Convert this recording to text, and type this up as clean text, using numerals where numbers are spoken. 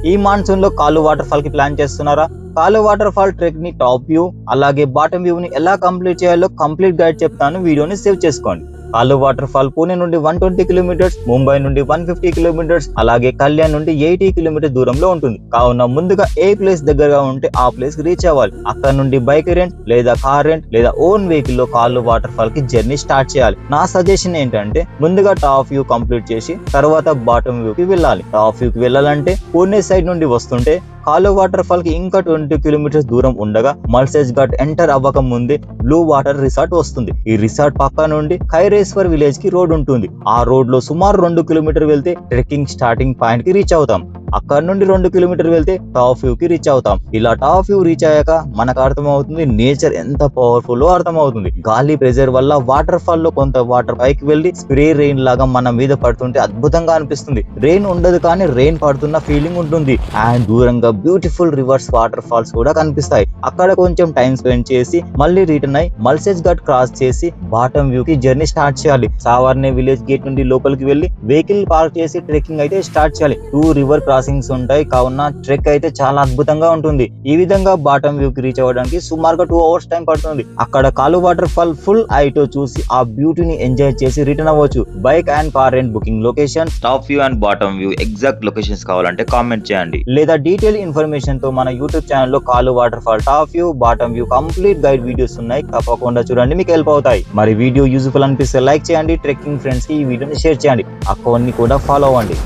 ఈ మాన్సూన్ లో కాలు వాటర్ ఫాల్ కి ప్లాన్ చేస్తున్నారా? కాలు వాటర్ ఫాల్ ట్రెక్ ని టాప్ వ్యూ అలాగే బాటమ్ వ్యూ ని ఎలా కంప్లీట్ చేయాలో కంప్లీట్ గైడ్ చెప్తాను, వీడియోని సేవ్ చేసుకోండి. కాలు వాటర్ ఫాల్ పూణే నుండి 120 కిలోమీటర్స్, ముంబై నుండి 150 కిలోమీటర్స్, అలాగే కళ్యాణ్ నుండి 80 కిలోమీటర్స్ దూరంలో ఉంటుంది. కావున ముందుగా ఏ ప్లేస్ దగ్గరగా ఉంటే ఆ ప్లేస్ కి రీచ్ అవ్వాలి. అక్కడ నుండి బైక్ రెంట్ లేదా కార్ రెంట్ లేదా ఓన్ వెహికల్ లో కాలు వాటర్ ఫాల్ కి జర్నీ స్టార్ట్ చేయాలి. నా సజెషన్ ఏంటంటే ముందుగా టాప్ వ్యూ కంప్లీట్ చేసి తర్వాత బాటమ్ వ్యూ కి వెళ్ళాలి. టాప్ వ్యూ కి వెళ్ళాలంటే పూణే సైడ్ నుండి వస్తుంటే కాలు వాటర్ ఫాల్ కి ఇంకా 20 కిలోమీటర్స్ దూరం ఉండగా మల్సేజ్ ఘాట్ ఎంటర్ అవ్వక ముందే బ్లూ వాటర్ రిసార్ట్ వస్తుంది. ఈ రిసార్ట్ పక్క నుండి ఖైరేశ్వర్ విలేజ్ కి రోడ్ ఉంటుంది. ఆ రోడ్ లో సుమారు 2 కిలోమీటర్ వెళ్తే ట్రెక్కింగ్ స్టార్టింగ్ పాయింట్ కి రీచ్ అవుతాం. అక్కడ నుండి 2 కిలోమీటర్ వెళ్తే టాప్ వ్యూ కి రీచ్ అవుతాం. ఇలా టాప్ వ్యూ రీచ్ అయ్యాక మనకు అర్థమవుతుంది నేచర్ ఎంత పవర్ఫుల్ అర్థమవుతుంది. గాలి ప్రెజర్ వల్ల వాటర్ ఫాల్ లో కొంత వాటర్ పైకి వెళ్లి స్ప్రే రెయిన్ లాగా మన మీద పడుతుంటే అద్భుతంగా అనిపిస్తుంది. రెయిన్ ఉండదు కానీ రెయిన్ పడుతున్న ఫీలింగ్ ఉంటుంది. అండ్ దూరంగా బ్యూటిఫుల్ రివర్స్ వాటర్ ఫాల్స్ కూడా కనిపిస్తాయి. అక్కడ కొంచెం టైం స్పెండ్ చేసి మళ్ళీ రిటర్న్ అయి మల్సేజ్ ఘాట్ క్రాస్ చేసి బాటమ్ వ్యూ కి జర్నీ స్టార్ట్ చేయాలి. సావర్నే విలేజ్ గేట్ నుండి లోపలికి వెళ్లి వెహికల్ పార్క్ చేసి ట్రెక్కింగ్ అయితే స్టార్ట్ చేయాలి. 2 రివర్ క్రాసింగ్స్ ఉంటాయి కావున ట్రెక్ అయితే చాలా అద్భుతంగా ఉంటుంది. ఈ విధంగా బాటమ్ వ్యూ కి రీచ్ అవ్వడానికి సుమారుగా 2 అవర్స్ టైం పడుతుంది. అక్కడ కాలు వాటర్ ఫాల్ ఫుల్ ఐటో చూసి ఆ బ్యూటీని ఎంజాయ్ చేసి రిటర్న్ అవ్వచ్చు. Bike and car rent booking location, top view and bottom view exact locations కావాలంటే కామెంట్ చేయండి. లేదా డీటెయిల్ ఇన్ఫర్మేషన్ తో మన యూట్యూబ్ ఛానల్ లో కాలు water fall top view bottom view complete guide videos ఉన్నాయి, తప్పకుండా చూడండి, మీకు హెల్ప్ అవుతాయి. మరి వీడియో యూజ్ఫుల్ అనిపిస్తే లైక్ చేయండి, ట్రెక్కింగ్ ఫ్రెండ్స్ కి ఈ వీడియోని షేర్ చేయండి, అకౌంట్ ని కూడా ఫాలో అవ్వండి.